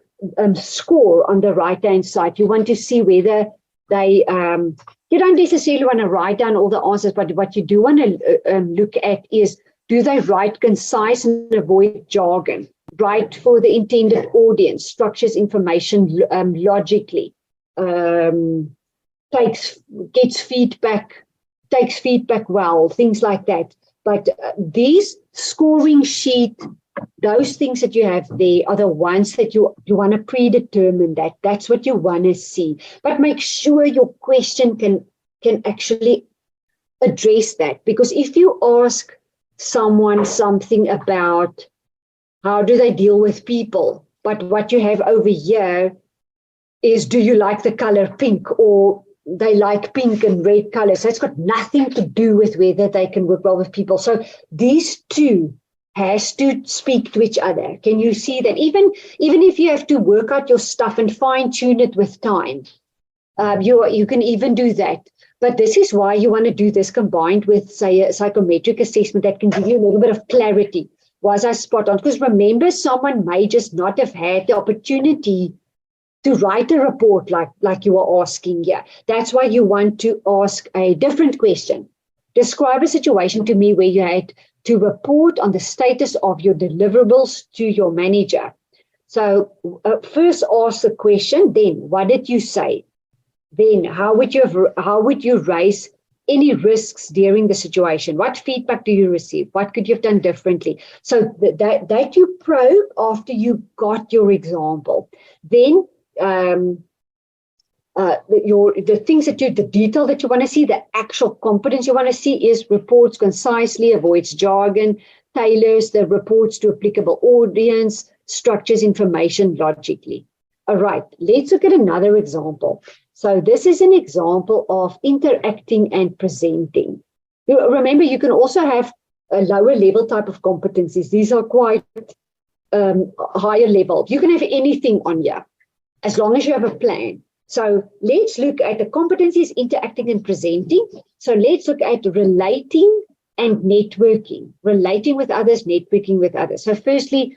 score on the right-hand side. You want to see whether they, you don't necessarily want to write down all the answers, but what you do want to look at is, do they write concise and avoid jargon? Write for the intended audience, structures information logically, takes feedback well, things like that. But these scoring sheet, those things that you have there are the ones that you want to predetermine that's what you want to see. But make sure your question can actually address that. Because if you ask someone something about how do they deal with people, but what you have over here is, do you like the color pink, or they like pink and red colors. So it's got nothing to do with whether they can work well with people. So these two has to speak to each other. Can you see that? Even if you have to work out your stuff and fine tune it with time, you can even do that. But this is why you want to do this combined with, say, a psychometric assessment that can give you a little bit of clarity. Was I spot on? Because remember, someone may just not have had the opportunity to write a report like you are asking here. That's why you want to ask a different question. Describe a situation to me where you had to report on the status of your deliverables to your manager. So first ask the question, then what did you say? Then how would you raise any risks during the situation? What feedback do you receive? What could you have done differently? So that you probe after you got your example. Then the things that the detail that you want to see, the actual competence you want to see is reports concisely, avoids jargon, tailors the reports to applicable audience, structures information logically. All right, let's look at another example. So this is an example of interacting and presenting. Remember, you can also have a lower level type of competencies. These are quite higher level. You can have anything on here as long as you have a plan. So let's look at the competencies, interacting and presenting. So let's look at relating and networking, relating with others, networking with others. So firstly,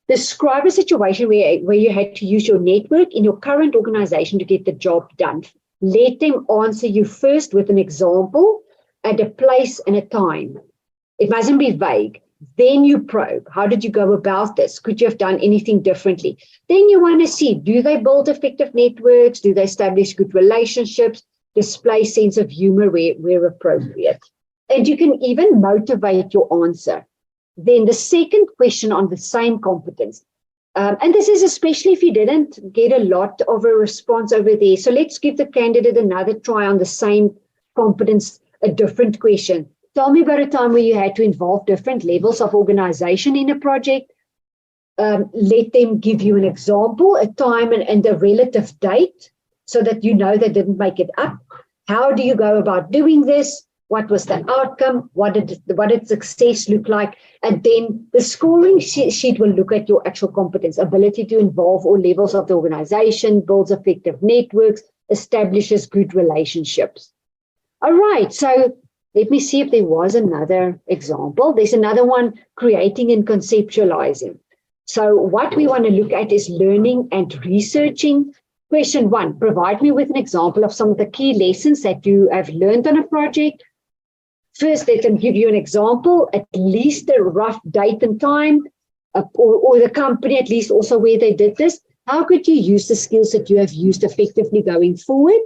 describe a situation where you had to use your network in your current organization to get the job done. Let them answer you first with an example at a place and a time. It mustn't be vague. Then you probe. How did you go about this? Could you have done anything differently? Then you want to see, do they build effective networks? Do they establish good relationships? Display sense of humor where appropriate? And you can even motivate your answer. Then the second question on the same competence. And this is especially if you didn't get a lot of a response over there. So let's give the candidate another try on the same competence, a different question. Tell me about a time where you had to involve different levels of organization in a project. Let them give you an example, a time and a relative date so that you know they didn't make it up. How do you go about doing this? What was the outcome? What did success look like? And then the scoring sheet will look at your actual competence, ability to involve all levels of the organization, builds effective networks, establishes good relationships. All right, so let me see if there was another example. There's another one, creating and conceptualizing. So what we want to look at is learning and researching. Question 1, provide me with an example of some of the key lessons that you have learned on a project. First, they can give you an example, at least a rough date and time, or the company at least also where they did this. How could you use the skills that you have used effectively going forward?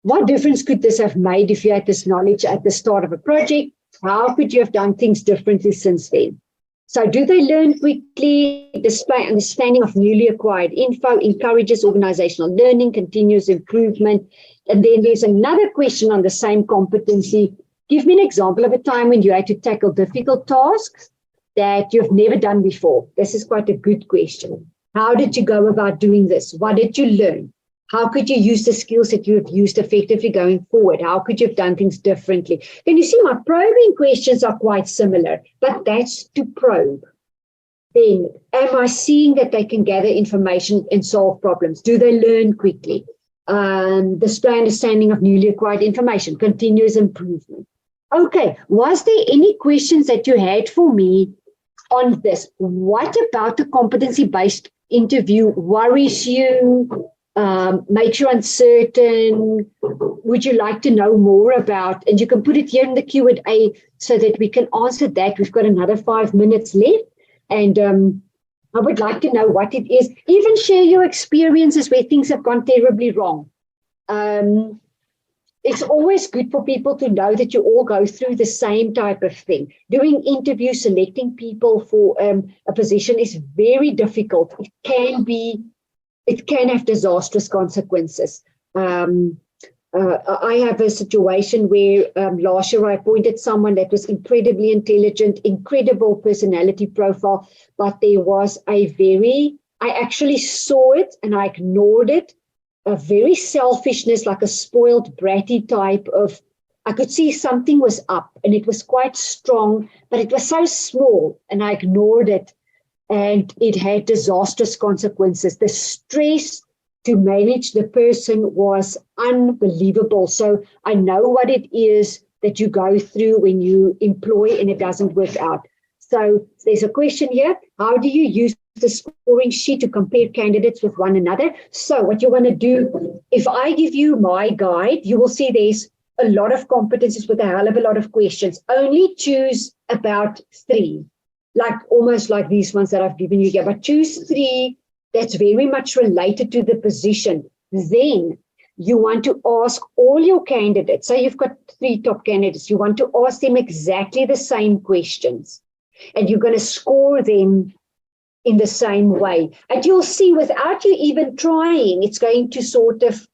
What difference could this have made if you had this knowledge at the start of a project? How could you have done things differently since then? So do they learn quickly, display understanding of newly acquired info, encourages organizational learning, continuous improvement? And then there's another question on the same competency. Give me an example of a time when you had to tackle difficult tasks that you've never done before. This is quite a good question. How did you go about doing this? What did you learn? How could you use the skills that you have used effectively going forward? How could you have done things differently? Can you see my probing questions are quite similar, but that's to probe. Then, am I seeing that they can gather information and solve problems? Do they learn quickly? Display understanding of newly acquired information, continuous improvement. Okay, was there any questions that you had for me on this? What about the competency-based interview worries you, makes you uncertain? Would you like to know more about? And you can put it here in the Q&A so that we can answer that. We've got another 5 minutes left. And I would like to know what it is. Even share your experiences where things have gone terribly wrong. It's always good for people to know that you all go through the same type of thing. Doing interviews, selecting people for a position is very difficult. It can have disastrous consequences. I have a situation where last year I appointed someone that was incredibly intelligent, incredible personality profile, but there was I actually saw it and I ignored it. A very selfishness, like a spoiled bratty type of, I could see something was up and it was quite strong, but it was so small and I ignored it and it had disastrous consequences. The stress to manage the person was unbelievable. So I know what it is that you go through when you employ and it doesn't work out. So there's a question here. How do you use the scoring sheet to compare candidates with one another? So what you want to do, if I give you my guide, you will see there's a lot of competencies with a hell of a lot of questions. Only choose about 3, like almost like these ones that I've given you here, but choose 3 that's very much related to the position. Then you want to ask all your candidates. Say you've got 3 top candidates. You want to ask them exactly the same questions. And you're going to score them in the same way. And you'll see without you even trying, it's going to sort of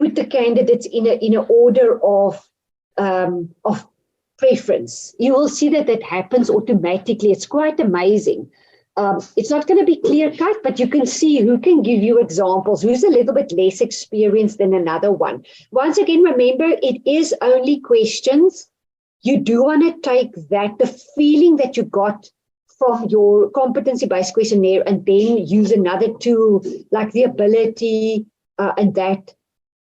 put the candidates in a order of preference. You will see that happens automatically. It's quite amazing. It's not going to be clear cut, but you can see who can give you examples, who's a little bit less experienced than another one. Once again, remember, it is only questions. You do want to take the feeling that you got from your competency-based questionnaire, and then use another tool like the ability and that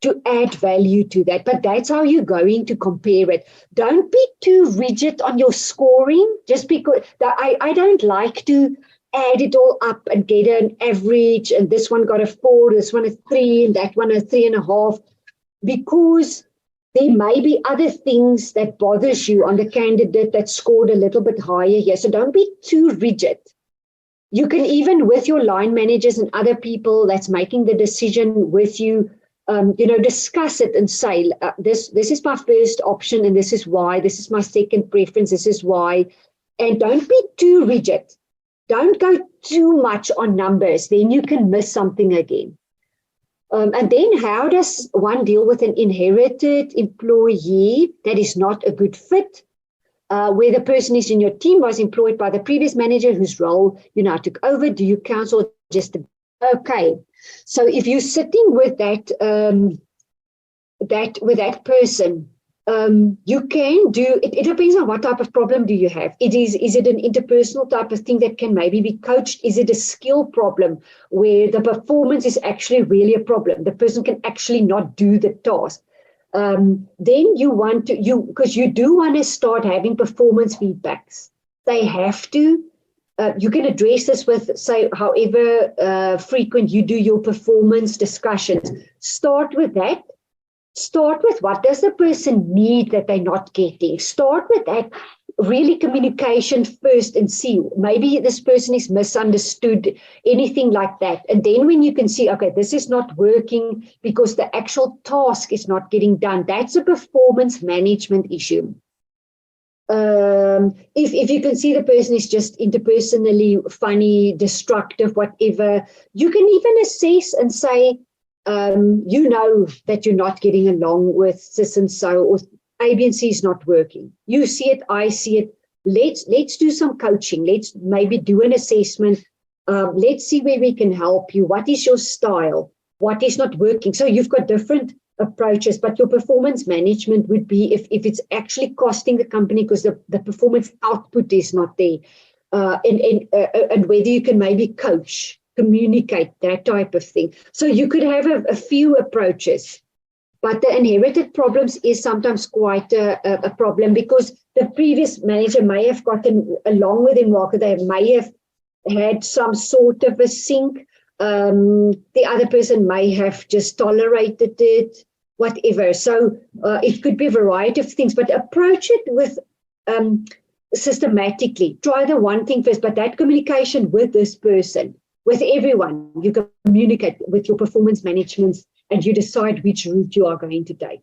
to add value to that. But that's how you're going to compare it. Don't be too rigid on your scoring, just because I don't like to add it all up and get an average, and this one got a 4, this one a 3, and that one a 3.5, because there may be other things that bothers you on the candidate that scored a little bit higher here. So don't be too rigid. You can even, with your line managers and other people that's making the decision with you, discuss it and say, this is my first option, and this is why. This is my second preference. This is why. And don't be too rigid. Don't go too much on numbers. Then you can miss something again. And then how does one deal with an inherited employee that is not a good fit, where the person is in your team, was employed by the previous manager whose role you now took over? Do you counsel just okay? So if you're sitting with that person, you can do it. It depends on what type of problem do you have. Is it an interpersonal type of thing that can maybe be coached? Is it a skill problem where the performance is actually really a problem? The person can actually not do the task. Then you want to, because you do want to start having performance feedbacks. They have to. You can address this with, say, however frequent you do your performance discussions. Start with that. Start with what does the person need that they're not getting. Start with that, really communication first, and see, maybe this person is misunderstood, anything like that. And then when you can see, okay, this is not working because the actual task is not getting done, that's a performance management issue. If you can see the person is just interpersonally funny, destructive, whatever, you can even assess and say, you know that you're not getting along with sis and so, or A, B, and C is not working. You see it, I see it. Let's do some coaching. Let's maybe do an assessment. Let's see where we can help you. What is your style? What is not working? So you've got different approaches, but your performance management would be if it's actually costing the company because the performance output is not there, and whether you can maybe coach, communicate, that type of thing. So you could have a few approaches, but the inherited problems is sometimes quite a problem because the previous manager may have gotten along with him well, because they may have had some sort of a sync. The other person may have just tolerated it, whatever. So it could be a variety of things, but approach it with systematically. Try the one thing first, but that communication with this person, with everyone, you communicate with your performance management and you decide which route you are going to take.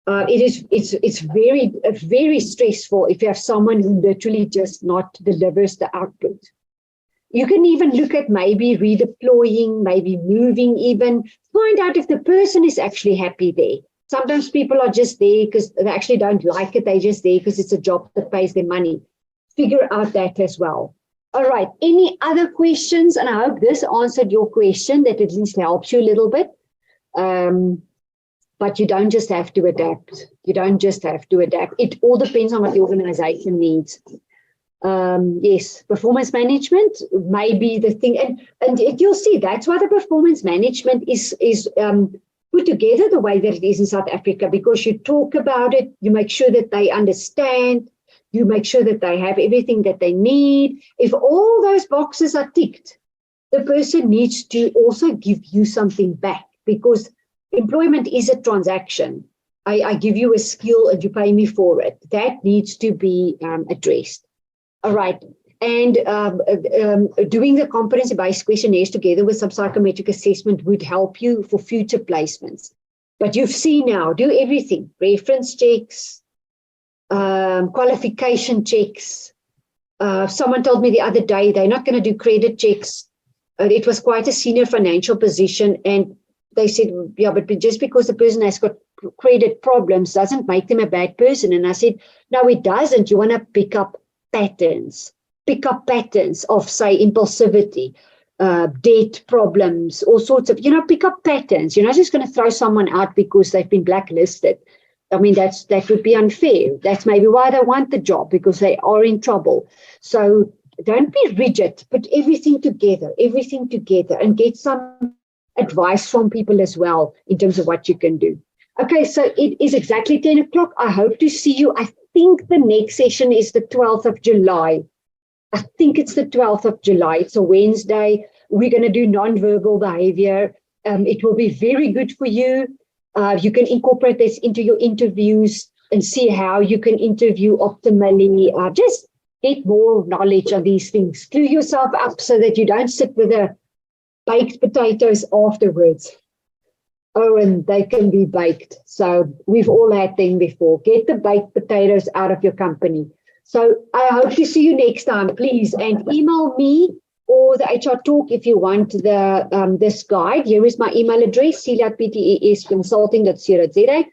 It's very stressful if you have someone who literally just not delivers the output. You can even look at maybe redeploying, maybe moving even, find out if the person is actually happy there. Sometimes people are just there because they actually don't like it. They're just there because it's a job that pays their money. Figure out that as well. All right. Any other questions? And I hope this answered your question, that at least helps you a little bit. But you don't just have to adapt. You don't just have to adapt. It all depends on what the organization needs. Yes, performance management may be the thing. And you'll see that's why the performance management is put together the way that it is in South Africa, because you talk about it, you make sure that they understand, you make sure that they have everything that they need. If all those boxes are ticked, the person needs to also give you something back, because employment is a transaction. I give you a skill and you pay me for it. That needs to be addressed. All right. And doing the competency-based questionnaires together with some psychometric assessment would help you for future placements. But you've seen now, do everything, reference checks, qualification checks. Someone told me the other day, they're not going to do credit checks. It was quite a senior financial position. And they said, yeah, but just because the person has got credit problems doesn't make them a bad person. And I said, no, it doesn't. You want to pick up patterns of, say, impulsivity, debt problems, all sorts of, pick up patterns. You're not just going to throw someone out because they've been blacklisted. I mean, that would be unfair. That's maybe why they want the job, because they are in trouble. So don't be rigid. Put everything together, and get some advice from people as well in terms of what you can do. Okay, so it is exactly 10 o'clock. I hope to see you. I think the next session is the 12th of July. I think it's the 12th of July. It's a Wednesday. We're going to do nonverbal behavior. It will be very good for you. You can incorporate this into your interviews and see how you can interview optimally. Just get more knowledge on these things. Clue yourself up so that you don't sit with the baked potatoes afterwards. Oh, and they can be baked. So we've all had them before. Get the baked potatoes out of your company. So I hope to see you next time, please. And email me or the HR Talk if you want this guide. Here is my email address, celia@ptesconsulting.co.za.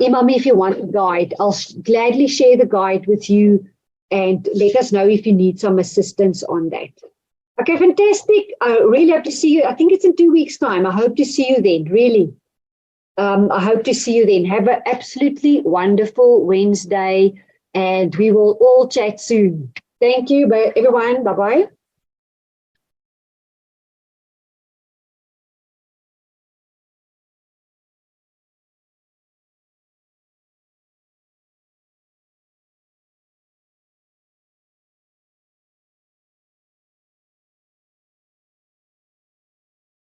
Email me if you want a guide. I'll gladly share the guide with you and let us know if you need some assistance on that. Okay, fantastic. I really hope to see you. I think it's in 2 weeks' time. I hope to see you then, really. I hope to see you then. Have an absolutely wonderful Wednesday, and we will all chat soon. Thank you, everyone. Bye-bye.